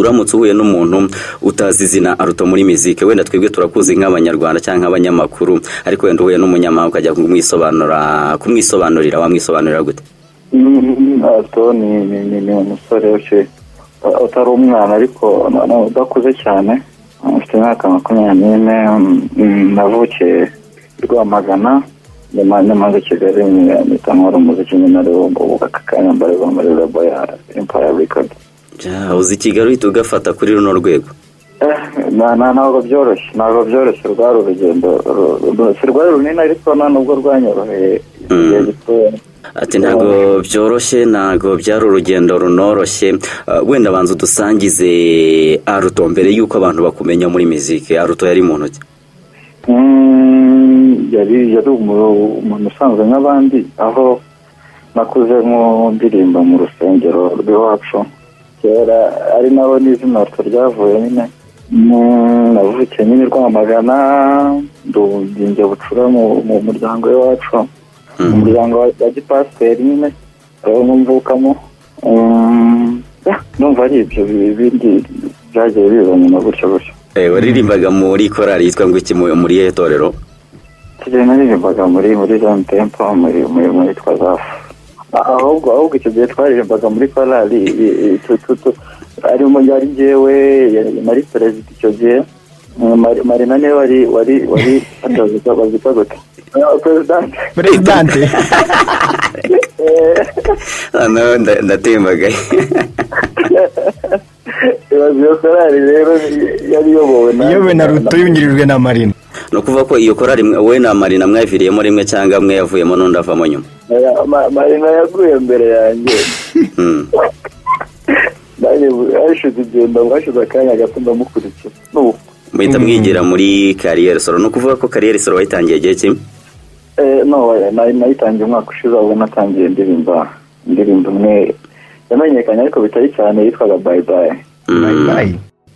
uramutse uhuye n'umuntu utazi izina Aruto muri muzike, wenda twebwe turakuzi nk'abanyarwanda cyangwa abanyamakuru, ariko wenda uhuye n'umunyamahanga ukajya kumwisobanurira wamwisobanurira gute? Aruto ni umusore utari umwana ariko udakuze cyane, ufite imyaka 24, navukiye Rwamagana nyuma ya Kigali nitangora umuziki nyine ubu akakanya mbarizwa muri labo ya Empire Record. Uzi Kigali uhita ugafata kuri runo rwego? Ntabwo byoroshye rwari urugendo rwari runini ariko nubwo rwanyoroheye igihe gitoya. Ati ntabwo byoroshye, ntabwo byari urugendo runoroshye. Wenda banza udusangize Aruto mbere yuko abantu bakumenya muri muzike. Aruto yari muntu ki? Yari umuntu usanzwe nk'abandi, aho nakuze mu ndirimbo mu rusengero rw'iwacu kera, ari naho n'izina Aruto ryavuye nyine. Navukiye nyine Rwamagana, njya bucura mu muryango w'iwacu, umuryango wa gipasiteri nyine aho mvukamo. Numva ari ibyo bindi byagiye bizanye na gutyo. Waririmbaga muri korali yitwa ngo iki muri ihe torero? Naririmbaga muri Zion Temple muri Twazafu. Ahubwo icyo gihe twaririmbaga muri korali arimo yari njyewe, nari perezida icyo gihe, Marina niwe wari bazita gute? Presidente. Ndatembaga. Iyo korali rero yari yobowe na Aruto yungirijwe na Marina. No kuva ko iyo korali we na Marina mwaviriyemo rimwe cyangwa mwe yavuyemo n'undi avamo nyuma? Marina yaguye mbere yanjye. Bashize akanya gato ndamukurikira. Muhita mwigira muri Carrière Solo. No kuvuga ko Carrière Solo wayitangiye igihe kimwe? Nayitangiye umwaka ushize, ahubwo natangiye indirimbo imwe yamenyekanye ariko bitari cyane, yitwaga Bye Bye.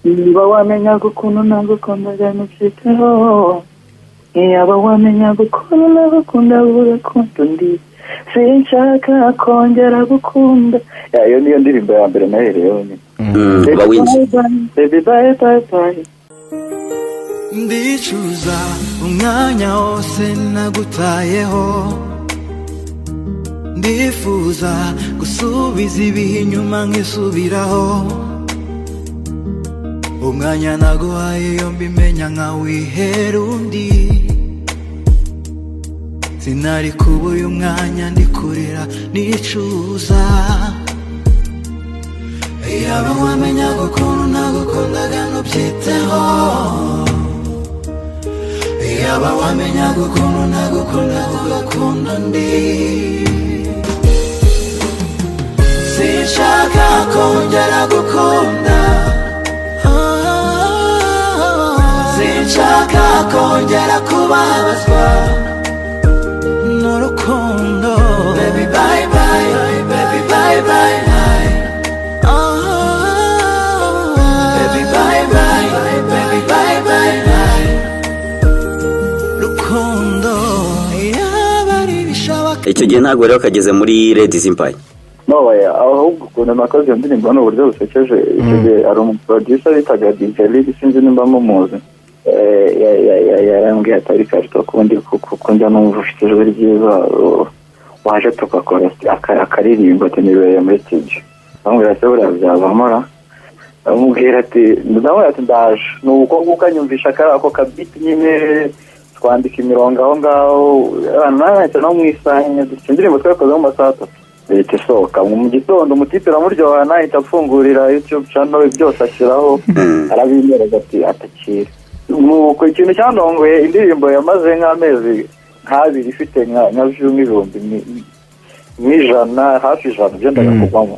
Niba wamenya gukuntu nagukunda byanyucyiteho, niba wamenya gukuntu nagukunda urukundo ndi sinshaka kongera gukunda. Iyo niyo ndirimbo ya mbere nahereyeho nyine. Baby bye bye bye. Ndicuza umwanya wose nagutayeho, ndifuza gusubiza ibihe inyuma nkisubiraho. Umwanya naguhaye yombi menya nkawihera undi, sinari kuba uyu mwanya ndikurira nicuza. Yaba wamenya gukuntu nagukundaga ntubyiteho, yaba wamenya gukuntu nagukundaga ugakunda undi. Sinshaka kongera gukunda, sinshaka kongera kubabazwa n'urukundo. Baby bye bye, baby bye bye, baby bye bye, baby bye bye, rukundo yabari bishoboka. Icyo gihe ntabwo rero kageze muri Ladies Empire? Ahubwo ukuntu nakoze iyo ndirimbo ni uburyo busekeje. Icyo gihe hari umuproducer bitaga DJ League, sinzi nimba mumuzi. Yarambwiye atari Aruto kundi kuko njya numva ufite ijwi ryiza, waje tugakora akaririmbo nibereye muri studio. Bamubwira se buriya byavamora, bamubwira ati ndaje, nuko ukanyumvisha ako kabiti nyine twandika imirongo aho ngaho. Nahita no mwisanya indirimbo twakoze mu masaha 3 leta isohoka mu gitondo. Umutipe ramuryoha nahita afungurira YouTube channel byose ashyiraho, arabimereza ati atakira. Nuko ikintu cyandongoye, indirimbo yamaze nk'amezi nk'abiri ifite nka view n'ibihumbi n'ijana, hafi ijana byendaga kugwamo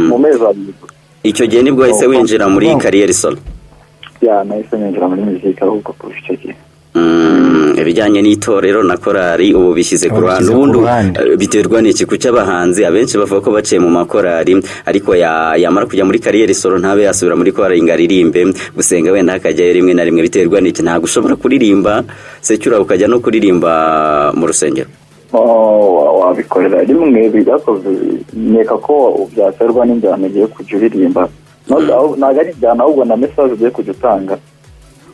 mu mezi abiri. Icyo gihe nibwo wahise winjira muri Carrière Solo? Nahise ninjira muri muzika ahubwo kuva icyo gihe. Ibijyanye n'itorero na korali ubu bishyize ku ruhande. Ubundi biterwa n'iki? Kuki abahanzi abenshi bavuga ko baciye mu makorali ariko yamara kujya muri Carrière Solo ntabe yasubira muri korali ngo aririmbe, gusenga wenda hakajyayo rimwe na rimwe? Biterwa n'iki? Ntabwo ushobora kuririmba secyura ukajya no kuririmba mu rusengero? Wabikorera rimwe bigakoze, neka ko byaterwa n'injyana ugiye kujya uririmba. ntabwo ari ijyana ahubwo na message ugiye kujya utanga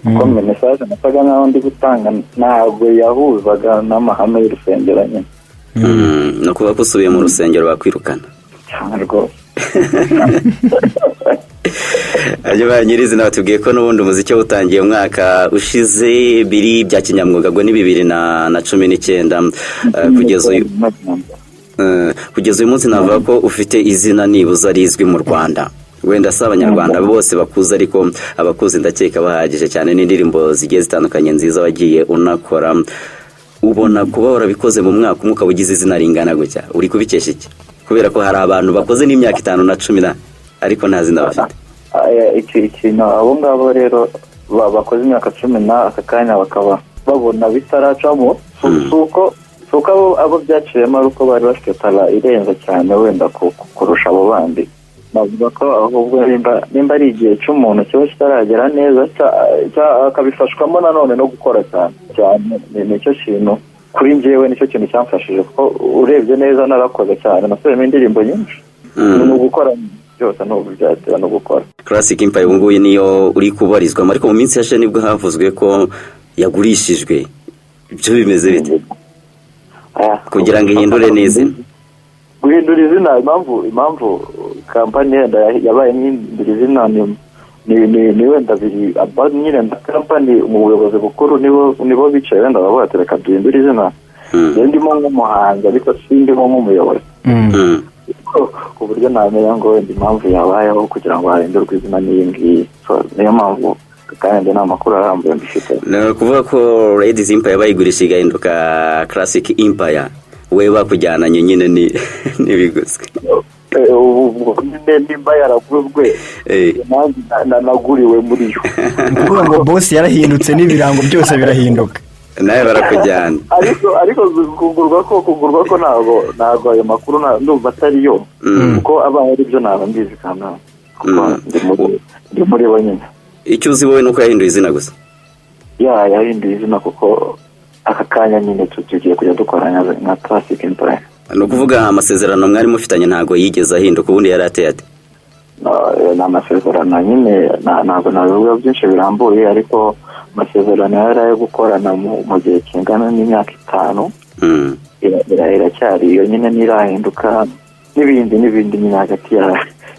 kuko message nasaga nkaho ndi gutanga ntabwo yahuzaga n'amahame y'urusengero nyine no kuba ko usubiye mu rusengero bakwirukana cyane rwose. Ajya banyirizina batubwiye ko n'ubundi umuziki utangiye umwaka ushize biri bya kinyamwuga ngo ni 2019 kugeza uyu munsi navuga ko ufite izina nibuza rizwi mu Rwanda, wenda si abanyarwanda bose bakuze ariko abakuze ndakeka bahagije cyane n'indirimbo zigiye zitandukanye nziza wagiye unakora. Ubona kuba warabikoze mu mwaka umwe ukaba ugize izina ringana gutya uri kubikesha iki? Kubera ko hari abantu bakoze n'imyaka 5 na 10 ariko nta zina bafite. Ikintu abo ngabo rero bakoze imyaka 10 aka kanya bakaba babona bitaracamo suko abo byaciyemo ari uko bari bafite tala irenze cyane wenda kurusha abo bandi. Navuga ko ahubwo nimba ari igihe cy'umuntu kiba kitaragera neza akabifashwamo nanone no gukora cyane nicyo kintu kuri njyewe nicyo kintu cyamfashije kuko urebye neza narakoze cyane nasubiyemo indirimbo nyinshi ni ugukora byose n'ubu byatera no gukora. Classic Empire ubu ngubu niyo uri kubarizwamo ariko mu minsi yashize nibwo havuzwe ko yagurishijwe. Ibyo bimeze bite kugira ngo ihindure neza? Guhindura izina impamvu kampani yabaye nk'indura izina ni wenda biri nyine na kampani mu buyobozi bukuru nibo bicaye wenda bavuga ati reka duhindure izina. Ndimo nk'umuhanzi ariko sindimo nk'umuyobozi ku buryo namenya ngo wenda impamvu yabayeho kugira ngo hahindurwe izina n'iyi ngiyi. Niyo mpamvu kandi nta makuru arambuye mbifite. Ni ukuvuga ko Ladies Empire bayigurisha igahinduka Classic Empire, we bakujyananye nyine n'ibiguzwe. Nimba yaraguzwe naguriwe muri yo kuvuga ngo boss yarahindutse n'ibirango byose birahinduka nawe barakujyana. ariko kugurwa ko ntabwo ayo makuru ndumva atari yo kuko abaye ari byo naba mbizi kandi ndi muri bo nyine. Icyo uzi wowe nuko yahinduye izina gusa? Yahinduye izina kuko aka kanya nyine tugiye kujya dukoranya nka Classic Empire. Ni ukuvuga amasezerano mwari mufitanye ntabwo yigeze ahinduka, ubundi yari ateye ate? Ni amasezerano nyine ntabwo nabivuga byinshi birambuye ariko amasezerano yari ayo gukorana mu gihe kingana n'imyaka 5 iracyari iyo nyine ntirahinduka n'ibindi nyine hagati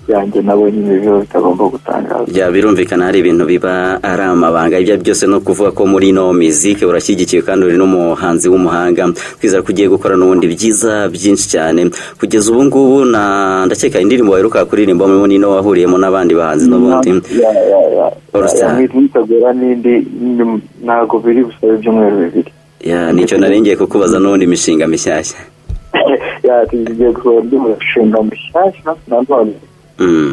yanjye nabo nyine ibyo bitagomba gutangaza. Birumvikana hari ibintu biba ari amabanga. Ibyo byose no kuvuga ko muri no music urashyigikiye kandi uri n'umuhanzi w'umuhanga. Twizera ko ugiye gukora n'ubundi byiza byinshi cyane kugeza ubu ngubu. Ndakeka indirimbo waheruka kuririmba muri no wahuriyemo n'abandi bahanzi n'ubundi nitegura n'indi ntabwo biri busabe ibyumweru 2. Nicyo narengeye kukubaza n'ubundi imishinga mishyashya. Tugiye gukora imishinga mishyashya nanone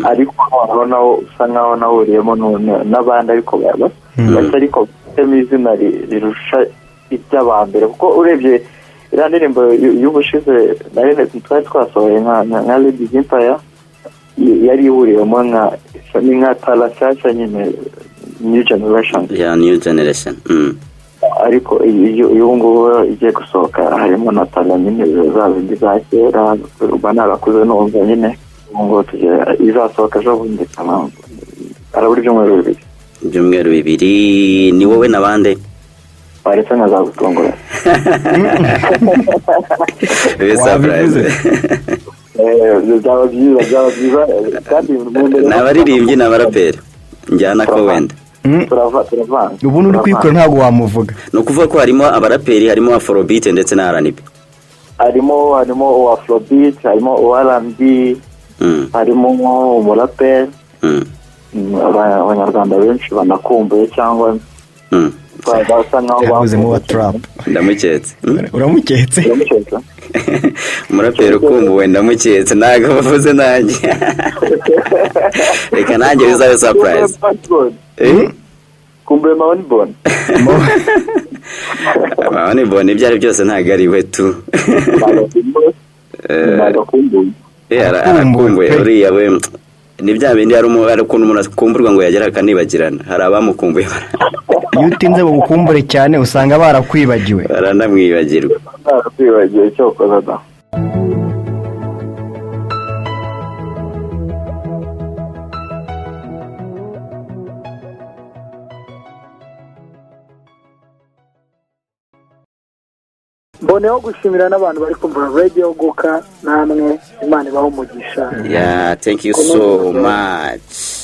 ariko naho usa nkaho nahuriyemo n'abandi ariko ariko bafitemo izina rirusha iby'abambere kuko urebye iriya ndirimbo y'ubushize twari twasohoye nka Ladies Empire yari ihuriyemo nka tala nshyashya nyine New Generation. New Generation. Ariko iyo ngubu igiye gusohoka harimo na tala nyine zazindi za kera uba narakuze numva nyine ngo izasohoka ejo bundi arabura ibyumweru 2 ni wowe n'abande baretse nkazagutungura byaba byiza kandi n'abaririmbyi n'abaraperi njyana ko wenda turavanga ubu uri kwikora ntabwo wamuvuga. ni ukuvuga ko harimo abaraperi, harimo afrobeat ndetse na R&B. harimo afrobeat, harimo R&B, harimo umuraperi abanyarwanda benshi banakumbuye cyangwa basa nkaho bahuzemo wa trap. Ndamuketse. Uramuketse? Umuraperi ukumbuwe ndamuketse ntabwo bavuze nanjye. Reka nanjye bizabe surprise. Kumbuye Maonibon. Maonibon ibyo ari byose ntabwo ari we tu. Arakumbuye uriya we ni bya bindi hari ukuntu umuntu akumburwa ngo yagera akanibagirana. Hari abamukumbuye iyo utinze mu bukumbure cyane usanga barakwibagiwe baranamwibagirwa. Barakwibagiwe cyo koza. mboneho gushimira n'abantu bari kumva Radio Guka namwe Imana ibaho umugisha. Yeah, thank you so much.